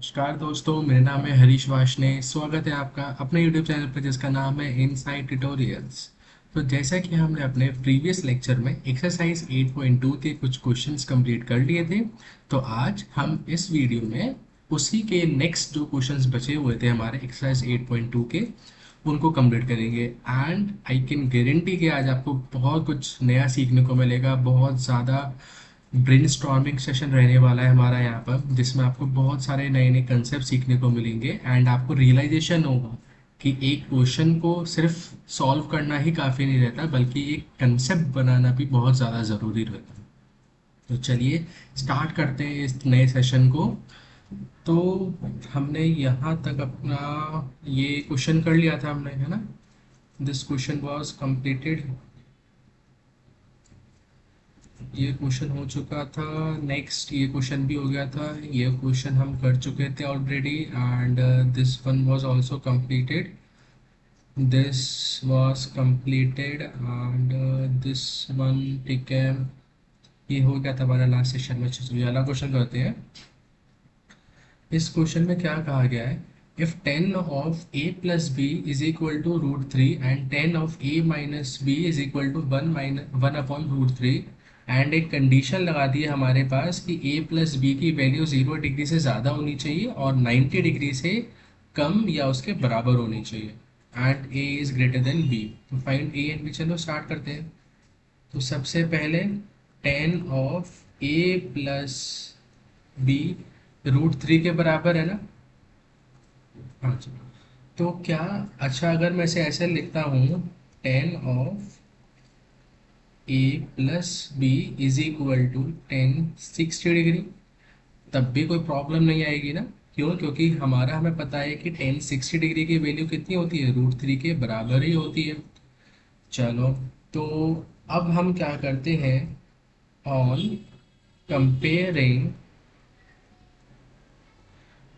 नमस्कार दोस्तों, मेरा नाम है हरीश वाशने। स्वागत है आपका अपने YouTube चैनल पर जिसका नाम है इनसाइड ट्यूटोरियल्स। तो जैसा कि हमने अपने प्रीवियस लेक्चर में एक्सरसाइज 8.2 के कुछ क्वेश्चंस कंप्लीट कर लिए थे, तो आज हम इस वीडियो में उसी के नेक्स्ट जो क्वेश्चंस बचे हुए थे हमारे एक्सरसाइज 8.2 के, उनको कंप्लीट करेंगे। एंड आई कैन गारंटी कि आज आपको बहुत कुछ नया सीखने को मिलेगा। बहुत ज़्यादा ब्रेनस्टॉर्मिंग सेशन रहने वाला है हमारा यहाँ पर, जिसमें आपको बहुत सारे नए नए कंसेप्ट सीखने को मिलेंगे एंड आपको रियलाइजेशन होगा कि एक क्वेश्चन को सिर्फ सॉल्व करना ही काफ़ी नहीं रहता, बल्कि एक कंसेप्ट बनाना भी बहुत ज़्यादा ज़रूरी रहता है। तो चलिए स्टार्ट करते हैं इस नए सेशन को। तो हमने यहाँ तक अपना ये क्वेश्चन कर लिया था हमने, है ना। This question was completed. ये क्वेश्चन हो चुका था। नेक्स्ट ये क्वेश्चन भी हो गया था। ये क्वेश्चन हम कर चुके थे already and this one was also completed. This was completed and this one, ठीक है। ये हो गया था हमारा लास्ट सेशन में। चलिए अगला क्वेश्चन करते हैं। इस क्वेश्चन में क्या कहा गया है? If 10 of a plus B is equal to √3 and 10 of a minus B is equal to 1 upon √3, and एक कंडीशन लगा दी है हमारे पास कि a प्लस बी की वैल्यू 0 डिग्री से ज़्यादा होनी चाहिए और 90 डिग्री से कम या उसके बराबर होनी चाहिए, and a is greater than b। तो फाइंड a एंड b। चलो स्टार्ट करते हैं। तो सबसे पहले 10 ऑफ a प्लस बी √3 के बराबर है ना। हाँ जी। तो क्या, अच्छा अगर मैं इसे ऐसे लिखता हूँ, 10 of a plus B is equal to 10 60 degree, तब भी कोई प्रॉब्लम नहीं आएगी ना। क्यों? क्योंकि हमें पता है कि 10 60 डिग्री की वैल्यू कितनी होती है? √3 के बराबर ही होती है। चलो, तो अब हम क्या करते हैं? ऑन कंपेयरिंग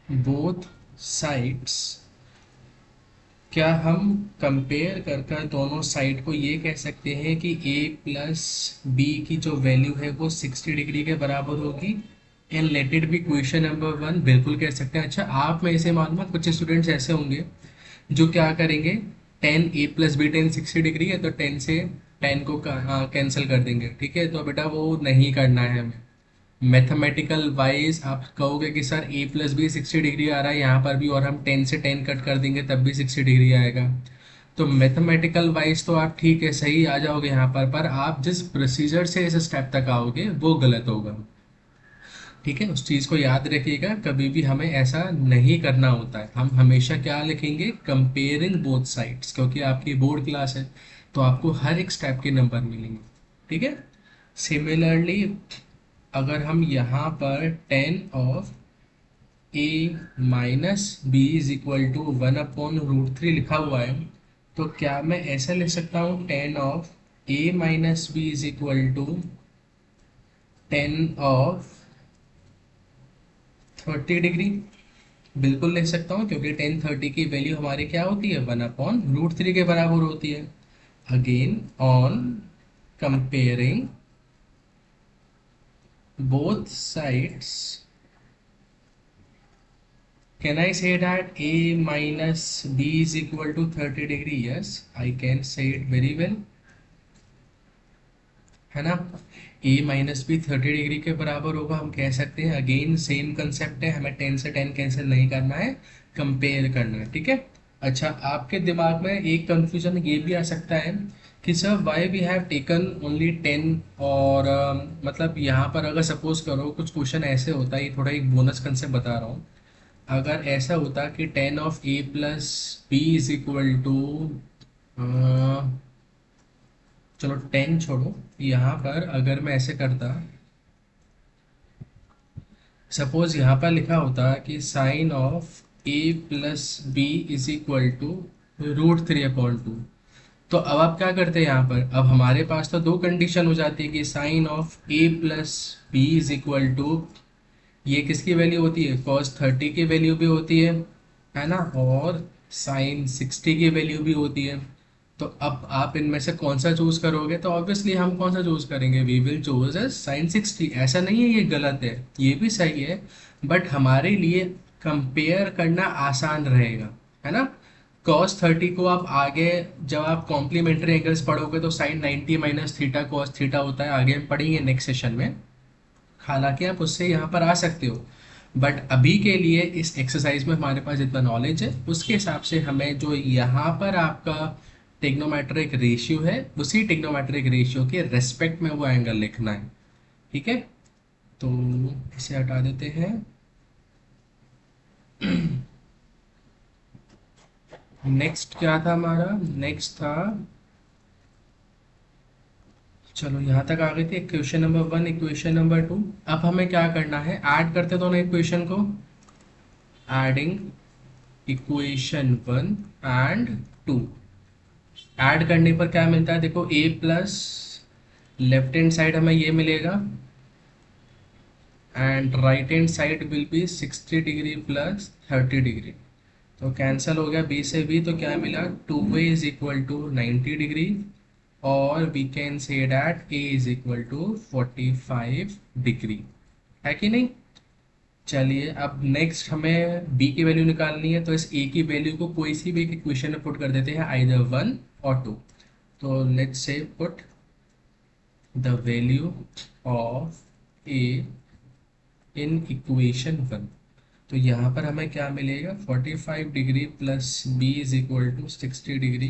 बोथ साइड्स, क्या हम कंपेयर कर कर दोनों साइड को ये कह सकते हैं कि a प्लस बी की जो वैल्यू है वो 60 डिग्री के बराबर होगी? And let it be question number 1। बिल्कुल कह सकते हैं। अच्छा, आप में इसे मालूम है, कुछ स्टूडेंट्स ऐसे होंगे जो क्या करेंगे, 10 a प्लस बी 10 60 डिग्री है तो 10 से 10 को कैंसिल कर देंगे। ठीक है, तो बेटा वो नहीं करना है हमें। मैथमेटिकल वाइज आप कहोगे कि sir a plus b 60 degree आ रहा है यहाँ पर भी, और हम 10 से 10 कट कर देंगे तब भी 60 डिग्री आएगा। तो मैथमेटिकल वाइज तो आप ठीक है, सही आ जाओगे यहाँ पर आप जिस प्रोसीजर से इस स्टेप तक आओगे वो गलत होगा। ठीक है, उस चीज़ को याद रखिएगा। कभी भी हमें ऐसा नहीं करना होता है। हम हमेशा क्या लिखेंगे? कंपेयरिंग बोथ साइड्स, क्योंकि आपकी बोर्ड क्लास है तो आपको हर एक स्टेप के नंबर मिलेंगे। ठीक है। सिमिलरली अगर हम यहाँ पर 10 of a minus B is equal to 1/√3 लिखा हुआ है, तो क्या मैं ऐसा लिख सकता हूँ 10 of a minus B is equal to 10 of 30 degree? बिल्कुल लिख सकता हूँ, क्योंकि 10 30 की वैल्यू हमारी क्या होती है? 1/√3 के बराबर होती है। Again on comparing both sides, can I say that a minus b is equal to 30 degree? Yes, I can say it very well, है ना। a माइनस बी 30 डिग्री के बराबर होगा, हम कह सकते हैं। अगेन सेम कंसेप्ट है, हमें 10 से 10 कैंसिल नहीं करना है, कंपेयर करना है। ठीक है। अच्छा, आपके दिमाग में एक कंफ्यूजन ये भी आ सकता है कि sir why we have taken only 10, और मतलब यहाँ पर अगर सपोज करो कुछ क्वेश्चन ऐसे होता है, ये थोड़ा एक बोनस कंसेप्ट बता रहा हूँ। अगर ऐसा होता कि 10 of a plus B is equal to, चलो 10 छोड़ो, यहाँ पर अगर मैं ऐसे करता, सपोज यहाँ पर लिखा होता कि sine of a plus B is equal to √3/2। तो अब आप क्या करते हैं यहाँ पर? अब हमारे पास तो दो कंडीशन हो जाती है कि sine of a plus B is equal to, ये किसकी वैल्यू होती है? cos 30 की वैल्यू भी होती है ना, और साइन 60 की वैल्यू भी होती है। तो अब आप इनमें से कौन सा चूज करोगे? तो ऑब्वियसली हम कौन सा चूज करेंगे? We will choose as sine 60। ऐसा नहीं है ये गलत है, ये भी सही है, बट हमारे लिए कंपेयर करना आसान रहेगा, है ना। cos 30 को आप आगे जब आप कॉम्प्लीमेंट्री एंगल्स पढ़ोगे तो sine 90 minus theta cos theta होता है, आगे हम पढ़ेंगे नेक्स्ट सेशन में। हालांकि आप उससे यहाँ पर आ सकते हो, बट अभी के लिए इस एक्सरसाइज में हमारे पास जितना नॉलेज है उसके हिसाब से हमें जो यहाँ पर आपका टिग्नोमेट्रिक रेशियो है उसी टिग्नोमेट्रिक रेशियो के रेस्पेक्ट में वो एंगल लिखना है। ठीक है, तो इसे हटा देते हैं। नेक्स्ट क्या था हमारा, नेक्स्ट था, चलो यहाँ तक आ गए थे इक्वेशन नंबर 1 इक्वेशन नंबर 2। अब हमें क्या करना है, ऐड करते दोनों इक्वेशन को, एडिंग इक्वेशन 1 एंड 2। ऐड करने पर क्या मिलता है, देखो a plus left hand side हमें ये मिलेगा and right hand side will be 60 degree plus 30 degree. तो कैंसिल हो गया b से b, तो क्या मिला 2a is equal to 90 degree और we can say that a is equal to 45 degree, है कि नहीं। चलिए अब नेक्स्ट हमें b की वैल्यू निकालनी है, तो इस a की वैल्यू को कोई सी भी एक इक्वेशन में पुट कर देते हैं, आइदर 1 और 2। तो let's say put the value of a in equation 1। तो यहाँ पर हमें क्या मिलेगा, 45 degree plus b is equal to 60 degree.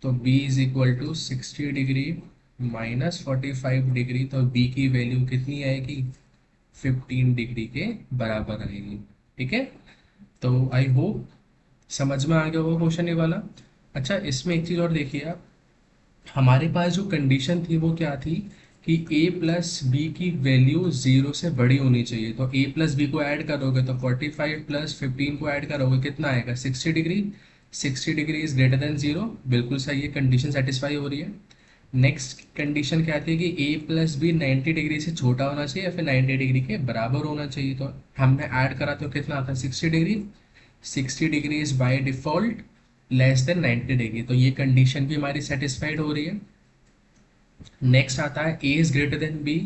तो b is equal to 60 degree minus 45 degree, तो b की वैल्यू कितनी आएगी, 15 डिग्री के बराबर आएगी। ठीक है, तो आई होप समझ में आ गया वो क्वेश्चन ये वाला। अच्छा, इसमें एक चीज़ और देखिए आप, हमारे पास जो कंडीशन थी वो क्या थी कि a प्लस बी की वैल्यू 0 से बड़ी होनी चाहिए। तो a प्लस बी को ऐड करोगे तो 45 प्लस 15 को ऐड करोगे कितना आएगा, 60 degree. 60 degree is greater than 0, बिल्कुल सही है, कंडीशन सेटिस्फाई हो रही है। नेक्स्ट कंडीशन क्या थी कि a प्लस बी 90 डिग्री से छोटा होना चाहिए या फिर 90 डिग्री के बराबर होना चाहिए। तो हमने ऐड करा तो कितना आता है, 60 degree. 60 degree is by default less than 90 degree, तो ये कंडीशन भी हमारी सेटिस्फाइड हो रही है। नेक्स्ट आता है a is greater than b।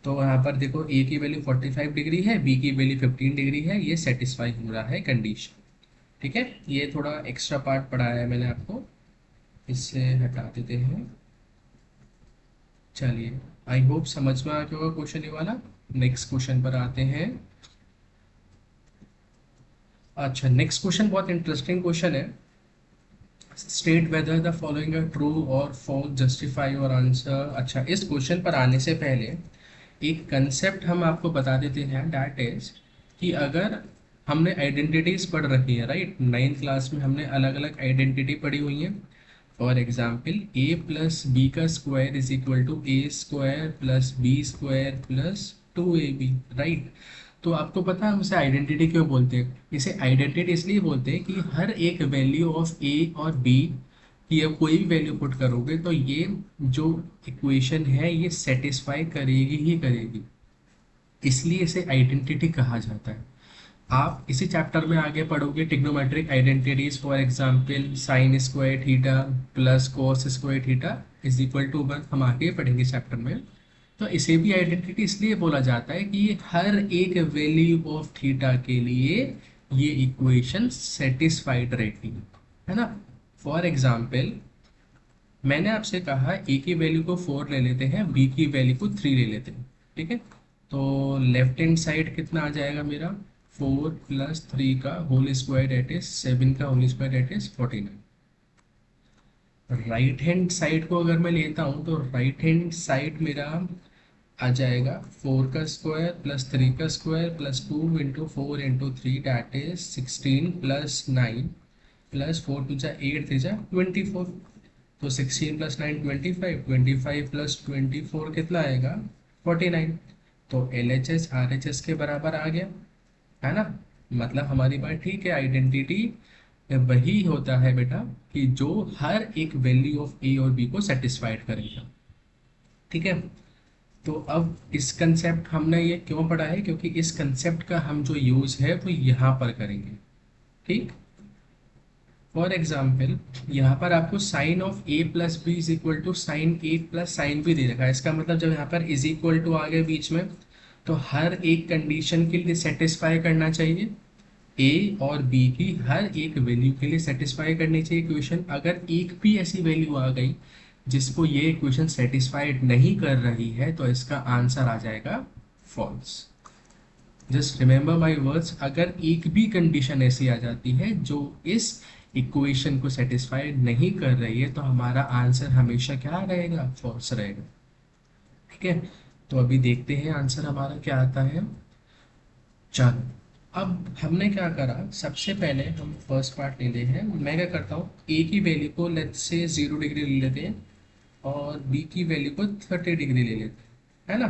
तो यहाँ पर देखो a की वैल्यू 45 डिग्री है, b की वैल्यू 15 डिग्री है, ये सेटिस्फाई हो रहा है कंडीशन। ठीक है, ये थोड़ा एक्स्ट्रा पार्ट पढ़ाया है मैंने आपको, इससे हटा देते हैं। चलिए, आई होप समझ में आ गया होगा क्वेश्चन ये वाला। नेक्स्ट क्वेश्चन पर आते हैं। अच्छा, नेक्स्ट क्वेश्चन बहुत इंटरेस्टिंग क्वेश्चन है। State whether the following are true और फॉल्स, जस्टिफाई योर आंसर। अच्छा, इस क्वेश्चन पर आने से पहले एक कंसेप्ट हम आपको बता देते हैं, दैट इज कि अगर हमने आइडेंटिटीज पढ़ रखी है, राइट, 9th क्लास में हमने अलग अलग आइडेंटिटी पढ़ी हुई है। For example a plus b का square is equal to a square plus b square plus 2ab, right. तो आपको पता है हम इसे आइडेंटिटी क्यों बोलते हैं, इसे आइडेंटिटी इसलिए बोलते हैं कि हर एक वैल्यू ऑफ a और b की अब कोई भी वैल्यू पुट करोगे तो ये जो इक्वेशन है ये सेटिस्फाई करेगी ही करेगी, इसलिए इसे आइडेंटिटी कहा जाता है। आप इसी चैप्टर में आगे पढ़ोगे trigonometric identities, for example sine square theta plus cos square theta is equal to 1, हम आगे पढ़ेंगे चैप्टर में। तो इसे भी आइडेंटिटी इसलिए बोला जाता है कि हर एक वैल्यू ऑफ थीटा के लिए ये इक्वेशन सेटिस्फाइड रहती है ना। फॉर एग्जाम्पल मैंने आपसे कहा ए की वैल्यू को 4 ले लेते हैं, बी की वैल्यू को 3 ले लेते हैं। ठीक है, तो लेफ्ट हैंड साइड कितना आ जाएगा मेरा, 4 प्लस 3 का होल स्क्वायर डेट इज 7 का whole square that is 49। Right hand side को अगर मैं लेता हूँ तो राइट हैंड साइड मेरा आ जाएगा 4 का स्क्वायर प्लस 3 का square plus 2 into 4 into 3 that is 16 plus 9 plus 4 टू जा 8 थ्री जा 24। तो 16 प्लस 9 25, 25 प्लस 24 कितना आएगा 49। तो LHS RHS के बराबर आ गया, है ना। मतलब हमारी बात ठीक है, आइडेंटिटी वही होता है बेटा कि जो हर एक वैल्यू ऑफ A और B को सेटिस्फाइड करेगा। ठीक है, तो अब इस कंसेप्ट हमने ये क्यों पढ़ा है, क्योंकि इस कंसेप्ट का हम जो यूज है वो यहाँ पर करेंगे। ठीक, फॉर एग्जाम्पल यहाँ पर आपको sine of a plus B is equal to sine a plus sine b दे रखा है। इसका मतलब जब यहाँ पर इज इक्वल टू आ गए बीच में तो हर एक कंडीशन के लिए सेटिस्फाई करना चाहिए ए और बी की हर एक वैल्यू के लिए सेटिस्फाई करनी चाहिए इक्वेशन। अगर एक भी ऐसी वैल्यू आ गई जिसको ये इक्वेशन सेटिस्फाइड नहीं कर रही है तो इसका आंसर आ जाएगा false. Just remember my words, अगर एक भी कंडीशन ऐसी आ जाती है जो इस इक्वेशन को सेटिस्फाइड नहीं कर रही है तो हमारा आंसर हमेशा क्या रहेगा, फॉल्स रहेगा। ठीक है, तो अभी देखते हैं आंसर हमारा क्या आता है। चलो, अब हमने क्या करा, सबसे पहले हम फर्स्ट पार्ट लेते हैं। मैं क्या करता हूँ, ए की वैल्यू को लेट्स से 0 डिग्री ले लेते हैं और बी की वैल्यू को 30 डिग्री ले लेते हैं, है ना।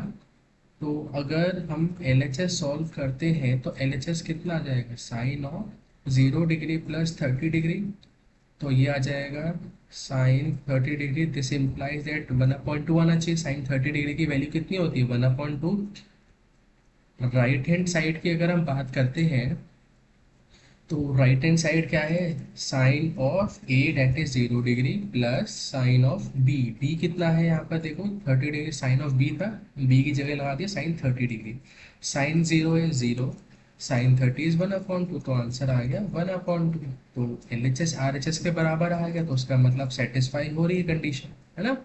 तो अगर हम एल एच एस सॉल्व करते हैं तो एल एच एस कितना आ जाएगा, sine of 0 degree plus 30 degree. तो ये आ जाएगा sine 30 degree. This implies that 1/2 आना चाहिए। साइन 30 डिग्री की वैल्यू कितनी होती है, 1/2। राइट हैंड साइड की अगर हम बात करते हैं तो राइट हैंड साइड क्या है, sine of A that is 0 degree plus sine of B. B कितना है यहाँ पर देखो, 30 डिग्री। साइन ऑफ बी था, बी की जगह लगा दिया साइन 30 डिग्री। साइन 0 है 0, साइन 30 इज 1/2, तो आंसर आ गया 1/2। तो L H S R H S के बराबर आ गया, तो उसका मतलब सेटिस्फाई हो रही है कंडीशन, है ना।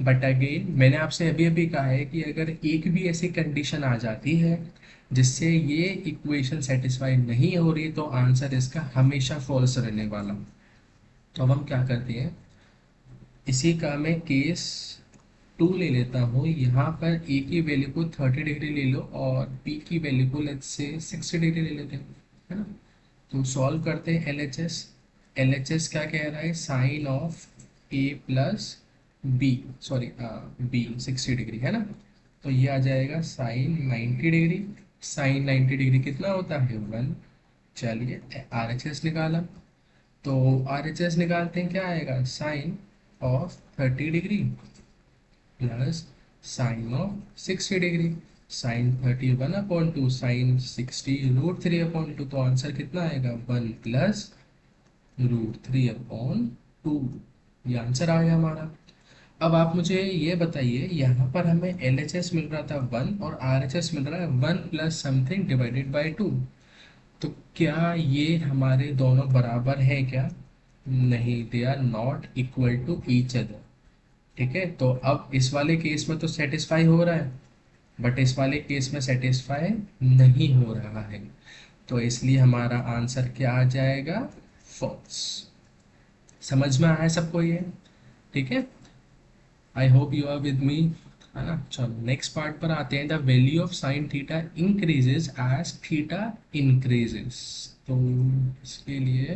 बट अगेन मैंने आपसे अभी अभी कहा है कि अगर एक भी ऐसी कंडीशन आ जाती है जिससे ये इक्वेशन सेटिस्फाई नहीं हो रही तो आंसर इसका हमेशा फॉल्स रहने वाला। तो अब हम क्या करते हैं, इसी का मैं केस 2 ले लेता हूँ। यहाँ पर ए की वैल्यू को 30 डिग्री ले लो और बी की वैल्यू को लेट्स से 60 डिग्री ले लेते हैं, है ना। तो सॉल्व करते हैं L H S. L H S क्या कह रहा है, sine of A plus B, sorry B 60 degree, है ना। तो ये आ जाएगा साइन 90 डिग्री। साइन 90 डिग्री कितना होता है, 1। चलिए आर एच एस निकाला, तो आर एच एस निकालते हैं, क्या आएगा, sine of 30 degree plus sine of 60 degree. Sine 30 1/2, sine 60 √3/2। तो आंसर कितना आएगा, 1 प्लस √3/2। ये आंसर आ गया हमारा। अब आप मुझे ये बताइए, यहाँ पर हमें एल एच एस मिल रहा था 1 और आर एच एस मिल रहा है 1 प्लस समथिंग डिवाइडेड बाई 2। तो क्या ये हमारे दोनों बराबर है क्या, नहीं, they are not equal to each other. ठीक है, तो अब इस वाले केस में तो सेटिस्फाई हो रहा है बट इस वाले केस में सेटिस्फाई नहीं हो रहा है, तो इसलिए हमारा आंसर क्या आ जाएगा, फॉल्स। समझ में आया सबको ये, ठीक है। I hope you are with me, है ना। चलो नेक्स्ट पार्ट पर आते हैं। The value of sine theta increases as theta increases. तो इसके लिए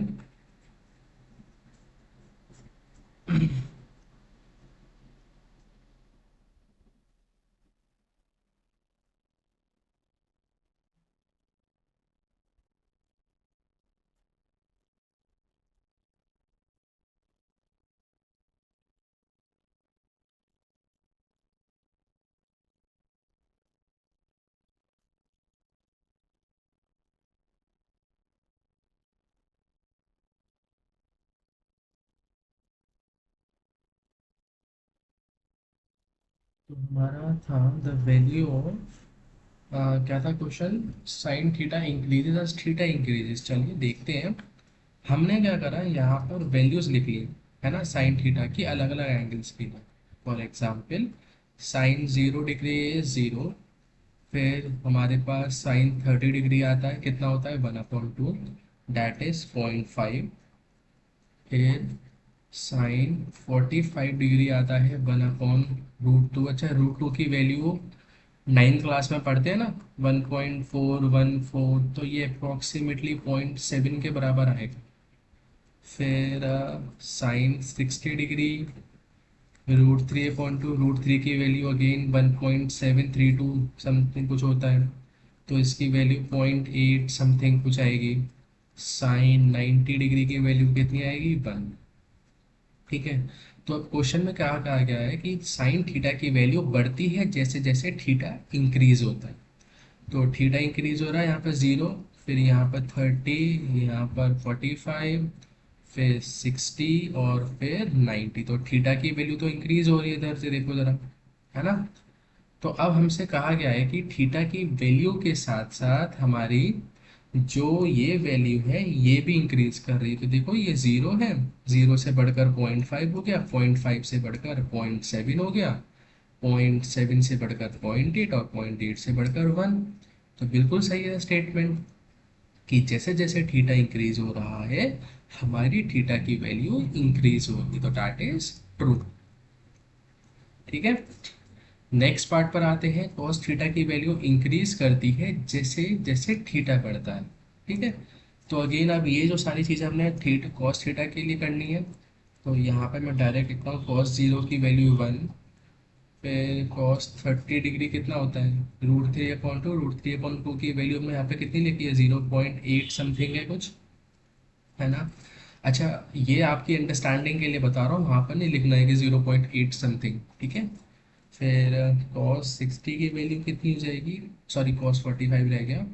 तो हमारा था द वैल्यू ऑफ, क्या था question, sine theta increases as theta increases. चलिए देखते हैं। हमने क्या करा, यहाँ पर वैल्यूज लिख ली, है ना, साइन थीटा की अलग अलग एंगल्स की। For example sine 0 degree is 0, फिर हमारे पास साइन 30 डिग्री आता है, कितना होता है, 1/2, डैट इज 0.5। फिर साइन 45 डिग्री आता है, 1/√2। अच्छा, √2 की वैल्यू 9th क्लास में पढ़ते हैं ना, 1.414, तो ये अप्रोक्सीमेटली 0.7 के बराबर आएगा। फिर साइन 60 डिग्री √3/2, √3 की वैल्यू अगेन 1.732 समथिंग कुछ होता है, तो इसकी वैल्यू 0.8 समथिंग कुछ आएगी। साइन 90 डिग्री की वैल्यू कितनी आएगी, 1। ठीक है, तो अब क्वेश्चन में क्या कहा गया है कि साइन थीटा की वैल्यू बढ़ती है जैसे जैसे थीटा इंक्रीज होता है। तो थीटा इंक्रीज हो रहा है, यहाँ पर 0, फिर यहाँ पर 30, यहाँ पर 45, फिर 60 और फिर 90। तो थीटा की वैल्यू तो इंक्रीज हो रही है, इधर से देखो जरा, है ना। तो अब हमसे कहा गया है कि थीटा की वैल्यू के साथ साथ हमारी जो ये वैल्यू है ये भी इंक्रीज कर रही है। तो देखो ये जीरो है, जीरो से बढ़कर 0.5 हो गया, 0.5 से बढ़कर 0.7 हो गया, 0.7 से बढ़कर 0.8 और 0.8 से बढ़कर 1। तो बिल्कुल सही है स्टेटमेंट कि जैसे जैसे थीटा इंक्रीज हो रहा है हमारी थीटा की वैल्यू इंक्रीज होगी। तो दैट इज ट्रू। ठीक है, नेक्स्ट पार्ट पर आते हैं। कॉस थीटा की वैल्यू इंक्रीज करती है जैसे जैसे थीटा बढ़ता है। ठीक है, तो अगेन अब ये जो सारी चीज़ें हमने थीटा कॉस थीटा के लिए करनी है, तो यहाँ पे मैं डायरेक्ट लिखता हूँ कॉस जीरो की वैल्यू 1, फिर कॉस 30 डिग्री कितना होता है √3/2, √3/2 की वैल्यू में यहाँ पे कितनी लिखी है 0.8 समथिंग है कुछ, है ना। अच्छा, ये आपकी अंडरस्टैंडिंग के लिए बता रहा हूँ, वहाँ पर नहीं लिखना है कि 0.8 समथिंग। ठीक है, फिर कॉस 60 की वैल्यू कितनी हो जाएगी, सॉरी कॉस 45 रह गया।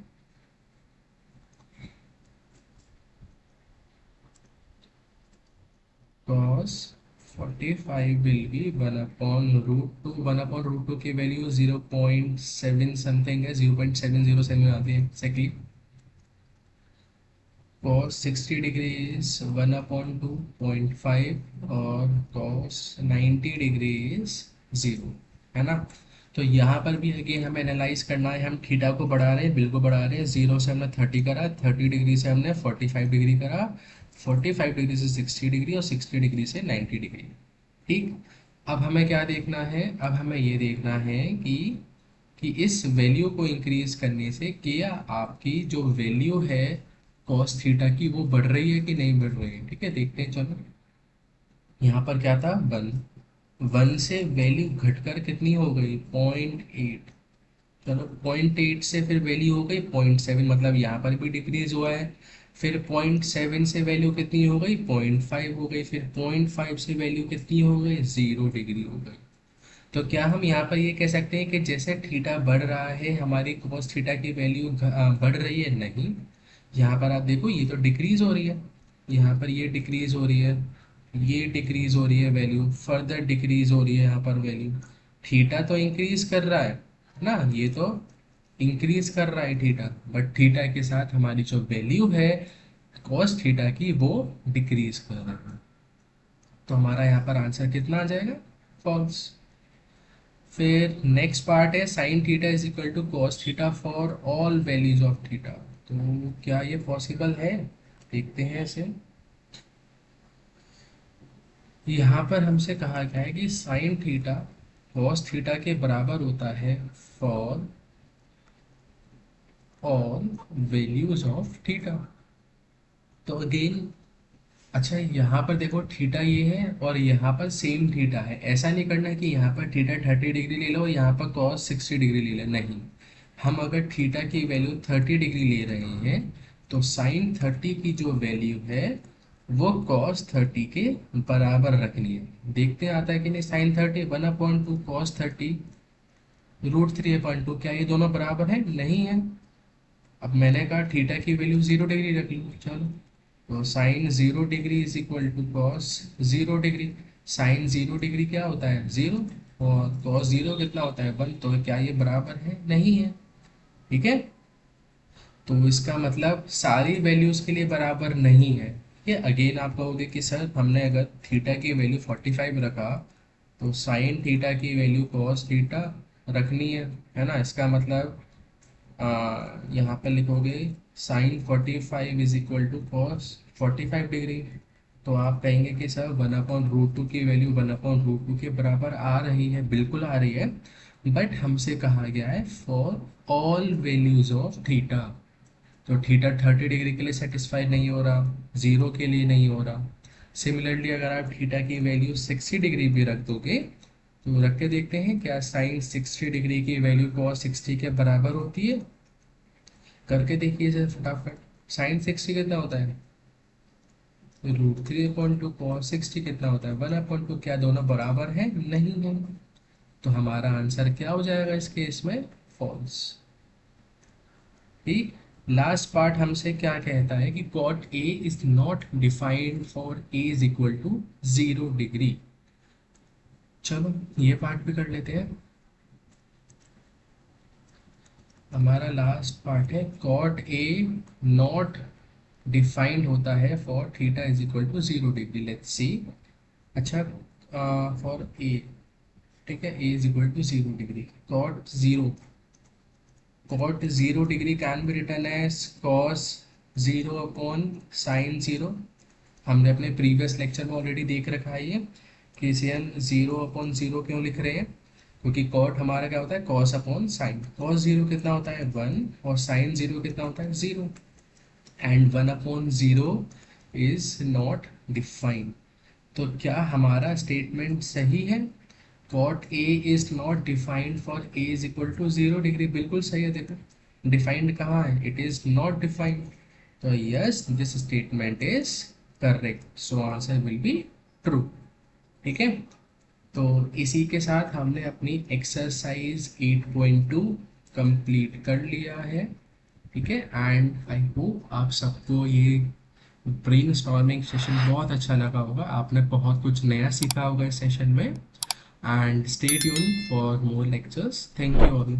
कॉस 45 विल बी 1/√2, 1/√2 की वैल्यू 0.7 समथिंग है, 0.707 आती है एक्जैक्टली। कॉस 60 डिग्री इज 1/2.5 और कॉस 90 डिग्री इज 0, है ना। तो यहाँ पर भी अगेन हमें एनालाइज करना है, हम थीटा को बढ़ा रहे हैं, बिल्कुल बढ़ा रहे हैं, 0 से हमने 30 करा, 30 डिग्री से हमने 45 डिग्री करा, 45 डिग्री से 60 डिग्री और 60 डिग्री से 90 डिग्री। ठीक, अब हमें क्या देखना है, अब हमें ये देखना है कि इस वैल्यू को इंक्रीज करने से क्या आपकी जो वैल्यू है कॉस थीटा की वो बढ़ रही है कि नहीं बढ़ रही है। ठीक है, देखते हैं चलो। यहाँ पर क्या था 1, 1 से वैल्यू घटकर कितनी हो गई 0.8, चलो 0.8 से फिर वैल्यू हो गई 0.7, मतलब यहाँ पर भी डिक्रीज हुआ है। फिर 0.7 से वैल्यू कितनी हो गई 0.5 हो गई, फिर 0.5 से वैल्यू कितनी हो गई 0 डिग्री हो गई। तो क्या हम यहाँ पर ये कह सकते हैं कि जैसे थीटा बढ़ रहा है हमारी cos थीटा की वैल्यू बढ़ रही है, नहीं। यहाँ पर आप देखो ये तो डिक्रीज हो रही है, यहाँ पर ये डिक्रीज हो रही है, ये डिक्रीज हो रही है वैल्यू, फर्दर डिक्रीज हो रही है यहाँ पर वैल्यू। थीटा तो इंक्रीज कर रहा है ना, ये तो इंक्रीज कर रहा है थीटा, बट थीटा के साथ हमारी जो वैल्यू है cos थीटा की वो डिक्रीज कर रहा है। तो हमारा यहाँ पर आंसर कितना आ जाएगा फॉल्स। फिर नेक्स्ट पार्ट है sine theta is equal to cos theta for all values of theta. तो क्या ये पॉसिबल है, देखते हैं इसे। यहाँ पर हमसे कहा गया है कि साइन थीटा कॉस थीटा के बराबर होता है for all values of theta. तो अगेन, अच्छा यहाँ पर देखो थीटा ये है और यहाँ पर सेम थीटा है, ऐसा नहीं करना कि यहाँ पर थीटा 30 डिग्री ले लो यहाँ पर कॉस 60 डिग्री ले लो, नहीं। हम अगर थीटा की वैल्यू 30 डिग्री ले रहे हैं तो साइन 30 की जो वैल्यू है वो कॉस 30 के बराबर रखनी है। देखते हैं आता है कि नहीं, साइन 30 1/2 कॉस 30 √3/2, क्या ये दोनों बराबर है, नहीं है। अब मैंने कहा थीटा की वैल्यू 0 डिग्री रख लो, चलो। तो sine 0 degree is equal to cos 0 degree. Sine 0 degree क्या होता है 0, और कॉस 0 कितना होता है 1, तो क्या ये बराबर है, नहीं है। ठीक है, तो इसका मतलब सारी वैल्यूज के लिए बराबर नहीं है। ये अगेन आप कहोगे कि सर हमने अगर थीटा की वैल्यू 45 रखा तो साइन थीटा की वैल्यू कॉस थीटा रखनी है ना। इसका मतलब यहाँ पे लिखोगे sine 45 is equal to cos 45 degree. तो आप कहेंगे कि सर 1/√2 की वैल्यू 1/√2 के बराबर आ रही है, बिल्कुल आ रही है, बट हमसे कहा गया है for all values of theta. तो थीटा 30 डिग्री के लिए सेटिस्फाई नहीं हो रहा, जीरो के लिए नहीं हो रहा। सिमिलरली अगर आप थीटा की वैल्यू 60 डिग्री भी रख दोगे तो रख के देखते हैं क्या साइन 60 डिग्री की वैल्यू कॉस 60 के बराबर होती है, करके देखिए सर फटाफट। साइन 60 कितना होता है √3/2, कॉस 60 कितना होता है 1/2, क्या दोनों बराबर हैं, नहीं है। तो हमारा आंसर क्या हो जाएगा इस केस में, फॉल्स। ठीक, लास्ट पार्ट हमसे क्या कहता है कि cot A is not defined for A is equal to 0 degree. चलो ये पार्ट भी कर लेते हैं। हमारा लास्ट पार्ट है कॉट ए नॉट डिफाइंड होता है for theta is equal to 0 degree. Let's see. अच्छा, फॉर ए, ठीक है, A is equal to 0 degree. Cot 0 degree can be written as cos 0/sin 0। हमने अपने प्रीवियस लेक्चर में already देख रखा है ये कि इसे हम 0/0 क्यों लिख रहे हैं, क्योंकि कॉट हमारा क्या होता है cos/sin। cos 0 कितना होता है 1 और sin 0 कितना होता है 0, एंड 1/0 इज नॉट डिफाइंड। तो क्या हमारा स्टेटमेंट सही है? Cot A is not defined for A is equal to 0 degree, बिल्कुल सही है। देखो डिफाइंड कहाँ है, इट इज नॉट डिफाइंड। तो yes, this statement is correct, so answer will be true. ठीक है, तो इसी के साथ हमने अपनी एक्सरसाइज 8.2 कंप्लीट कर लिया है। ठीक है, एंड आई होप आप सबको ये ब्रेन स्टॉर्मिंग सेशन बहुत अच्छा लगा होगा, आपने बहुत कुछ नया सीखा होगा इस सेशन में। And stay tune for more lectures. Thank you all.